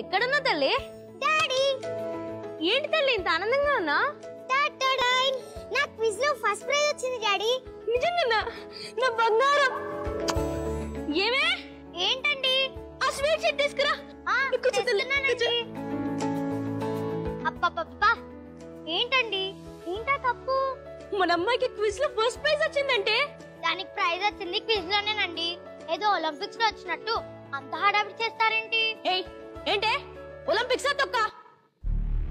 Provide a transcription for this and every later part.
ఎక్కడున్నా తల్లి? డాడీ. ఏంటి తల్లి ఇంత ఆనందంగా ఉన్నా? నా క్విజ్ లో ఫస్ట్ ప్రైజ్ వచ్చింది డాడీ. నిజంగా? నా బంగారం. ఏమే? ఏంటండి? ఆ స్వీట్ షీట్ తీసుకురా. అబ్బబ్బబ్బా, ఏంటండి? ఏంటా కప్పు? మన అమ్మాయికి క్విజ్ లో ఫస్ట్ ప్రైజ్ వచ్చిందంటే దానికి ప్రైజ్ వచ్చింది క్విజ్ లోనేనండి. ఏదో ఒలింపిక్స్ లో వచ్చినట్టు అంత హడావిడి చేస్తారేంటి? ఏయ్, ఏంటే ఒలింపిక్స్ తొక్క?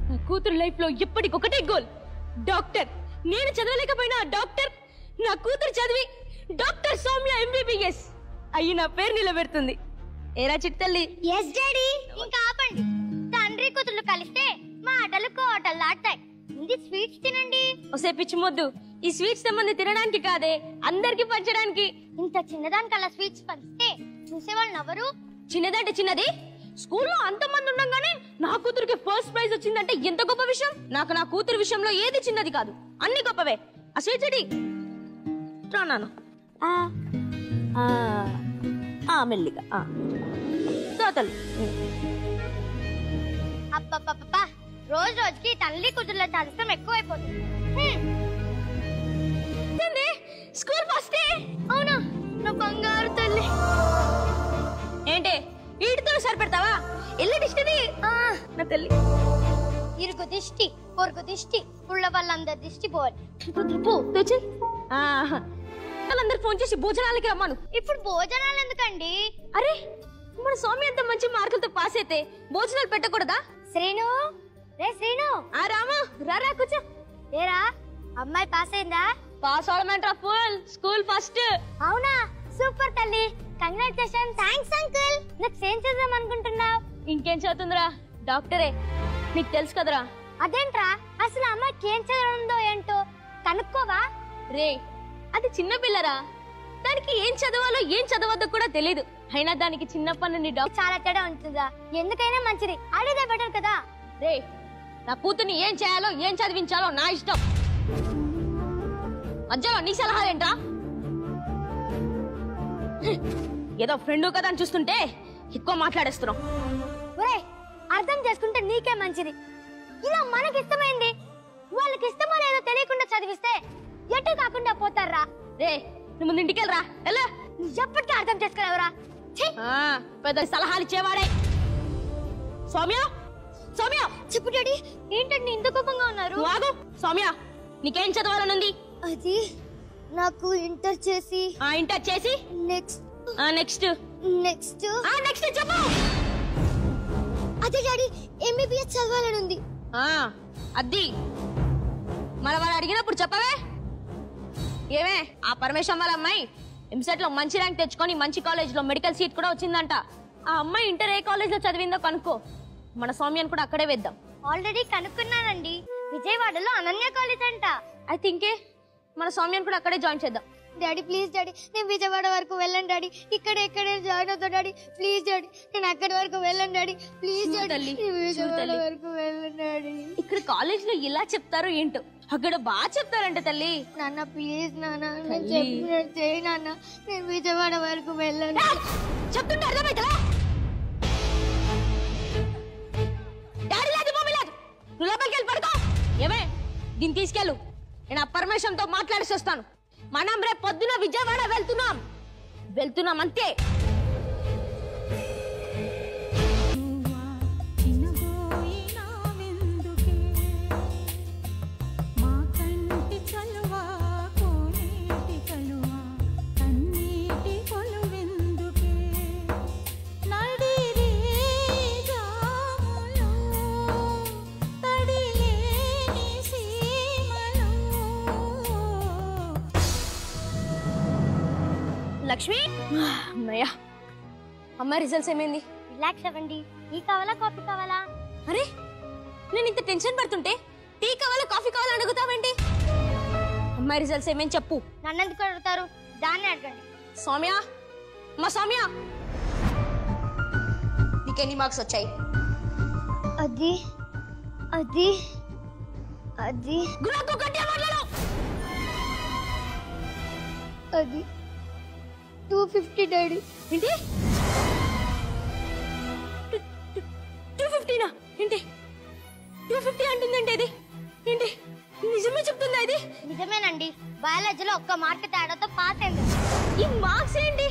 నా కూతురు లైఫ్ లో ఎప్పటికొకటే గోల్, డాక్టర్. నేను చదవలేకపోయినా డాక్టర్, నా కూతురు చదివి డాక్టర్ సౌమ్య ఎంబీబీఎస్ అయ్యి నా పేరు నిలబెడుతుంది. ఏరా చిట్టల్లి? Yes daddy. ఇంకా ఆపండి. తండ్రి కూతుర్లు కలిస్తే మాటలు కోటలు దాటాయి. ముందు స్వీట్స్ తినండి. ఒసే పిచ్చి మొద్దు, ఈ స్వీట్స్ సంబంధి తినడానికి కాదే, అందరికి పంచడానికి. ఇంత చిన్నదానికల్లా స్వీట్స్ పంచితే చూసేవాళ్ళు నవ్వరు? చిన్నదంటే చిన్నది, స్కూల్లో అంతమంది ఉండగానే నా కూతురికి ఫస్ట్ ప్రైజ్ వచ్చిందంటే ఎంత గొప్ప విషయం. నాకు నా కూతురు విషయంలో ఏది చిన్నది కాదు, అన్ని గొప్పవే. ఆ స్వీట్స్ ఏంటి? రాను మెల్లిగా తోతలు. అబ్బబ్బబ్బా, రోజు రోజుకి తల్లి కూతుర్ల చాదస్తం ఎక్కువైపోతుంది. School first. అవునా? నా బంగారు తల్లి. ఏంటి వీటితో సరిపెడతావా? ఎల్లు దిష్టిది నా తల్లి. ఇరుగు దిష్టి, పొరుగు దిష్టి, ఊళ్ళో వాళ్ళందరి దిష్టి పోవాలి. వాళ్ళందరు ఫోన్ చేసి భోజనాలకి రమ్మను. ఇప్పుడు భోజనాలు ఎందుకండి? అరే, మన స్వామి అంత మంచి మార్కులతో పాస్ అయితే భోజనాలు పెట్టకూడదా? శ్రీను, రే శ్రీను. రాము రారా కూర్చో. ఏరా, అమ్మాయి పాస్ అయిందా? పాస్ అవడమేంట్రా ఫుల్, స్కూల్ ఫస్ట్. అవునా? సూపర్ తల్లి, కంగ్రాచులేషన్. Thanks uncle. నెక్స్ట్ ఏం చేద్దాం అనుకుంటున్నావు? ఇంకేం చదువుతుందిరా, డాక్టరే. నీకు తెలుసు కదరా. అదేంట్రా, అసలు అమ్మాయికి ఏం చదవనుందో ఏంటో కనుక్కోవా? రే, అది చిన్న పిల్లరా, దానికి ఏం చదవాలో ఏం చదవద్దో కూడా తెలీదు. అయినా దానికి చిన్నప్పటి నుండి డాక్టర్ చాలా తేడా ఉంటుందా? ఎందుకైనా మంచిది, అడిగే బెటర్ కదా. రే, నా కూతుర్ని ఏం చేయాలో ఏం చదివించాలో నా ఇష్టం. మధ్యలో నీ సలహాలేంట్రా? ఏదో ఫ్రెండ్ కదా అని చూస్తుంటే ఎక్కువ మాట్లాడేస్తున్నావు. ఒరే, అర్థం చేసుకుంటే నీకే మంచిది. ఇలా మనకి ఇష్టమైంది వాళ్ళకి ఇష్టమో లేదో తెలియకుండా చదివిస్తే ఎటు కాకుండా పోతారా? రే, నువ్వు ముందు ఇంటికి వెళ్ళరా. ఎప్పటికీ అర్థం చేసుకోలేవరా? పెద్ద సలహాలు ఇచ్చేవాడే. సౌమ్య, సౌమ్య. చెప్పు డాడీ. ఏంటండి ఇంత కోపంగా ఉన్నారు? ఆగు. సౌమ్య, నీకేం చదవాలనుంది? అది నాకు ఇంటర్ చేసి నెక్స్ట్ చెప్పు. అదే డాడీ, ఎంబీబీఎస్ చదవాలని ఉంది. అది మన వాళ్ళు అడిగినప్పుడు చెప్పవే. ఏమే, ఆ పరమేశ్వరం వాళ్ళ అమ్మాయి ఎంసెట్ లో మంచి ర్యాంక్ తెచ్చుకొని మంచి కాలేజ్ లో మెడికల్ సీట్ కూడా వచ్చిందంట. ఆ అమ్మాయి ఇంటర్ ఏ కాలేజ్ లో చదివిందో కనుక్కో, మన సౌమ్యను కూడా అక్కడే వేద్దాం. ఆల్రెడీ కనుక్కున్నానండి, విజయవాడలో అనన్య కాలేజ్ అంట. ఐ థింకే మన సౌమ్యను కూడా అక్కడే జాయిన్ చేద్దాం. డాడీ ప్లీజ్ డాడీ, నేను విజయవాడ వరకు వెళ్ళండి డాడీ. ఎక్కడే జాయిన్ అవుతా డాడీ. ప్లీజ్ డాడీ, నేను అక్కడి వరకు వెళ్ళండి డాడీ. ప్లీజ్ డాడీ, విజయవాడ వరకు వెళ్ళండి డాడీ. ఇక్కడ కాలేజ్ లో ఇలా చెప్తారో ఏంటో, అక్కడ బాగా చెప్తారంట తల్లి. నాన్న ప్లీజ్ నాన్న, నేను చెప్పినట్టు చేయి నాన్న. నేను విజయవాడ వరకు వెళ్ళండి. చెప్తుంటే అర్థమైతలే? డాడీ లేదు, మమ్మీ లేదు, నువ్వు లోపలికి వెళ్ళి పడుకో. ఏమే, దీన్ని తీసుకెళ్ళు, నేను ఆ పరమేశ్వరంతో మాట్లాడేసి వస్తాను. మనం రేపు పొద్దున విజయవాడ వెళ్తున్నాం అంతే. లక్ష్మి, అమ్మయ్యా. అమ్మాయి రిజల్ట్స్ ఏమైంది? రిలాక్స్ అవ్వండి. టీ కావాలా కాఫీ కావాలా? అరే, నేను ఇంత టెన్షన్ పడుతుంటే టీ కావాలా కాఫీ కావాలా అడుగుతావేంటి? అమ్మాయి రిజల్ట్స్ ఏమేం చెప్పు. నన్ను ఎందుకు అడుగుతారు? దాన్ని అడగండి. సౌమ్య, మా సౌమ్య, నీకెన్ని మార్క్స్ వచ్చాయి? అది అది అది అది 250 డాడీ. ఏంటి? ఏంటి 250 అంటుందంటే ఇది ఏంటి నిజమే చెప్తుందా ఇది? నిజమేనండి, బయాలజీలో ఒక్క మార్క్ తేడాతో పాస్ అయింది. ఈ మార్క్స్ ఏంటి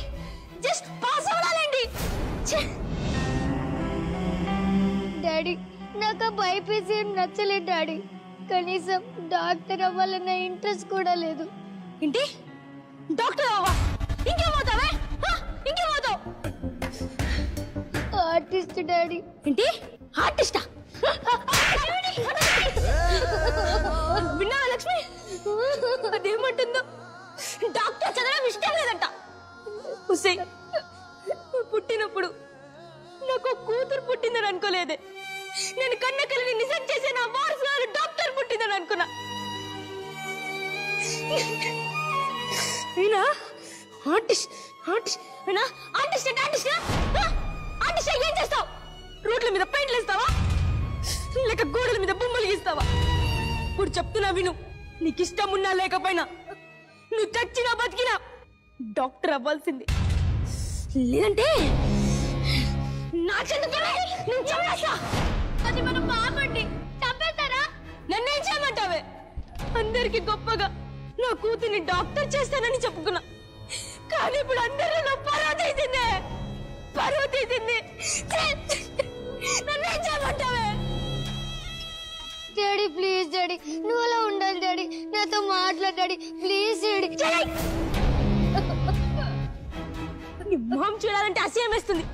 జస్ట్ పాస్ అవ్వాలండి. డాడీ నాకు బైపీసీ నచ్చలేదు డాడీ. కనీసం డాక్టర్ అవ్వాలన్న ఇంట్రెస్ట్ కూడా లేదు. ఏంటి డాక్టర్ అవ్వా? ఇంకేమవుతావే? ఇంకేమవుతావు? Artist daddy. ఏంటి ఆర్టిస్టా? విన్నావా లక్ష్మి? అదేమంటుందో డాక్టర్ చదవడం ఇష్టం లేదంట. హుసేన్ పుట్టినప్పుడు నాకు కూతురు పుట్టిందని అనుకోలేదే. నేను కన్న కలని నిజం చేసే నా వారసురాలు డాక్టర్ పుట్టిందని అనుకున్నా. అయినా ఆర్టిస్ట్ ఆర్టిస్ట్ అయినా ఆర్టిస్ట్ అంటే ఆర్టిస్ట్ ఏం చేస్తావు? రోడ్ల మీద పెయింట్లు వేస్తావా లేక గోడల మీద బొమ్మలు గీస్తావా? ఇప్పుడు చెప్తున్నా విను, నీకు ఇష్టం ఉన్నా లేకపోయినా నువ్వు చచ్చినా బతికినా డాక్టర్ అవ్వాల్సింది. లేదంటే నా చెందుతావే నేను చంపేస్తా. అది మన బాబండి, చంపేస్తారా? నన్నేం చేయమంటావే? అందరికి గొప్పగా నా కూతుర్ని డాక్టర్ చేస్తానని చెప్పుకున్నా, కానీ ఇప్పుడు అందరూ పరువు తీసిందే. నన్నేం చేయమంటావే? డాడీ ప్లీజ్ డాడీ, నువ్వు అలా ఉండాలి డాడీ, నాతో మాట్లాడాడి ప్లీజ్ డాడీ. నీ మొహం చూడాలంటే అసహ్యం వేస్తుంది.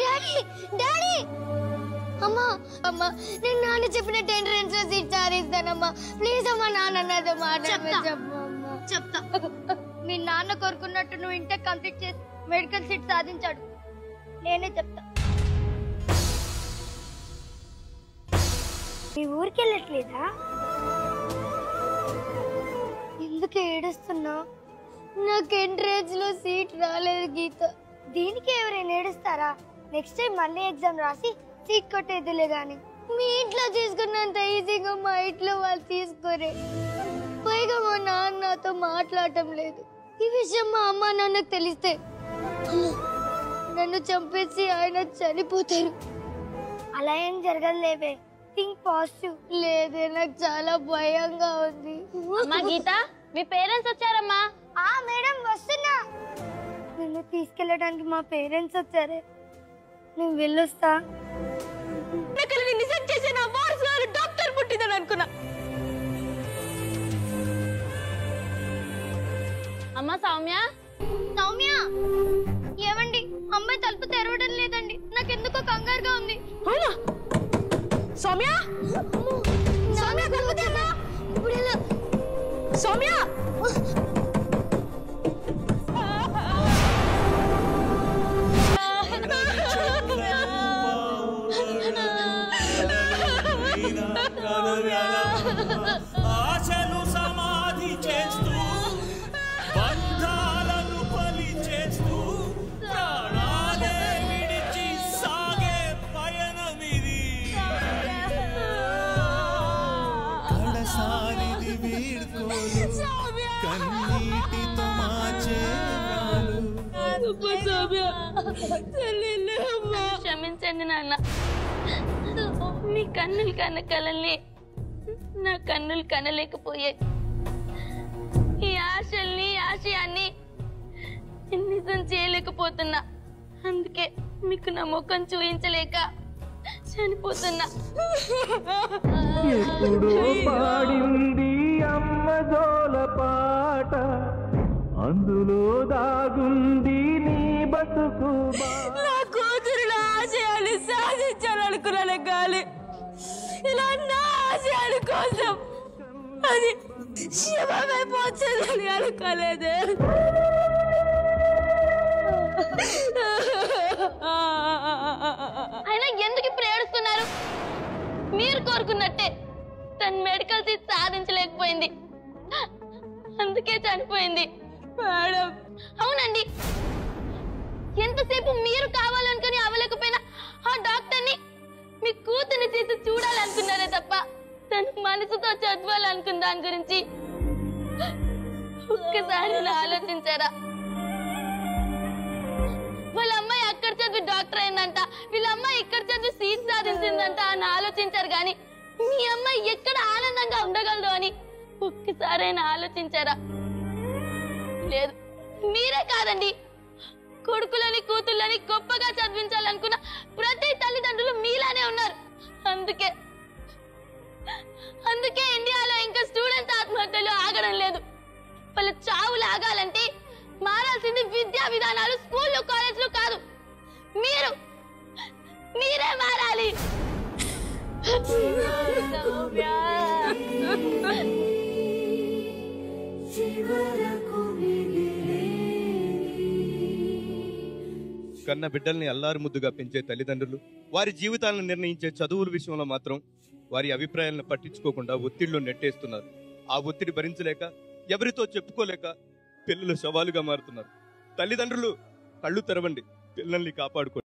డాడీ డాడీ అమ్మా అమ్మా, నేను నాన్న చెప్పిన ఎంట్రన్స్ లో సీట్ సాధిస్తానమ్మా. ప్లీజ్ అమ్మా, నాన్న నాతో మాట్లాడమ్మా. చెప్తా. మీ నాన్న కోరుకున్నట్టు నువ్వు ఇంటర్ కంప్లీట్ చేసి మెడికల్ సీట్ సాధించాడు. నేనే చెప్తా. మీ ఊరికి వెళ్ళట్లేదా? ఎందుకు ఏడుస్తున్నా? నాకు ఎంట్రన్స్ లో సీట్ రాలేదు గీత. దీనికి ఎవరైనా ఏడుస్తారా? నెక్స్ట్ టైం మళ్ళీ ఎగ్జామ్ రాసి సీట్ కొట్టేదిలే గాని. మీ ఇంట్లో తీసుకున్నంత ఈజీగా మా ఇంట్లో వాళ్ళు తీసుకోరే. పైగా మా నాన్న నాతో మాట్లాడటం లేదు. ఈ విషయం మా అమ్మ నాన్నకు తెలిస్తే నన్ను చంపేసి ఆయన చనిపోతారు. అలా ఏం జరగలేవే. Think positive. లేదే, నాకు చాలా భయంగా ఉంది. అమ్మా గీత, మీ పేరెంట్స్ వచ్చారమ్మా. మేడం వస్తున్నా. నన్ను తీసుకెళ్ళడానికి మా పేరెంట్స్ వచ్చారే. నేను వెళ్ళొస్తా. నిజం చేసే నా వారసురాలు డాక్టర్ పుట్టిందని అనుకున్నా. అమ్మా సౌమ్య, సౌమ్య ఏమండి? అమ్మాయి తలుపు తెరవడం లేదండి. నాకెందుకో కంగారుగా ఉంది. అవునా? సౌమ్య సౌమ్య తలుపు తెరవా. ఇప్పుడు ఎలా? సౌమ్య ఆశలు సమాధి చేస్తూ బంధాలను బలి చేస్తూ ప్రాణాలే విడిచి సాగే పయనమిది. కడసారిది వీడ్కోలు కన్నీటితో మాచేరాలు. క్షమించండి నాన్న. మీ కన్నులు కన్న కలల్ని నా కన్నులు కనలేకపోయాయి. ఈ ఆశల్ని ఆశయాన్ని నిజం చేయలేకపోతున్నా. అందుకే మీకు నా ముఖం చూయించలేక చనిపోతున్నా. ఎప్పుడు పాడింది అమ్మ జోల పాట, అందులో దాగుంది నీ బతుకు. నా కూతురు ఆశయాన్ని సాధించాలనుకున్నాను గాలి, ఇలా నా ఆశయాల కోసం అది శివమైపోతుందని అనుకోలేదే. అయినా ఎందుకు ఇప్పుడు ఏడుస్తున్నారు? మీరు కోరుకున్నట్టే తను మెడికల్ సీట్ సాధించలేకపోయింది, అందుకే చనిపోయింది. మేడం అవునండి, ఎంతసేపు మీరు కావాలనుకుని అవ్వలేకపోయినా ఆ డాక్టర్ని మీ కూతుని చేసి చూడాలనుకున్నారే తప్ప తను మనసుతో చదవాలనుకున్న దాని గురించి ఒక్కసారి ఆలోచించారా? వాళ్ళ అమ్మాయి అక్కడ చదివి డాక్టర్ అయిందంట, వీళ్ళ అమ్మాయి ఇక్కడ చదివి సీట్ సాధించింది. చేసిందంట అని ఆలోచించారు గాని మీ అమ్మాయి ఎక్కడ ఆనందంగా ఉండగలదు అని ఒక్కసారైనా ఆలోచించారా? లేదు. మీరే కాదండి, కొడుకులని కూతుళ్ళని గొప్పగా చదివించాలనుకున్న ప్రతి తల్లిదండ్రులు మీలానే ఉన్నారు. అందుకే ఇండియాలో ఇంకా స్టూడెంట్స్ ఆత్మహత్యలు ఆగడం లేదు. వాళ్ళ చావులు ఆగాలంటే మారాల్సింది విద్యా విధానాలు, స్కూళ్ళు, కాలేజీలు కాదు, మీరే మారాలి. కన్న బిడ్డల్ని అల్లారు ముద్దుగా పెంచే తల్లిదండ్రులు వారి జీవితాలను నిర్ణయించే చదువుల విషయంలో మాత్రం వారి అభిప్రాయాలను పట్టించుకోకుండా ఒత్తిడిలో నెట్టేస్తున్నారు. ఆ ఒత్తిడి భరించలేక, ఎవరితో చెప్పుకోలేక పిల్లలు శవాలుగా మారుతున్నారు. తల్లిదండ్రులు కళ్ళు తెరవండి, పిల్లల్ని కాపాడుకోండి.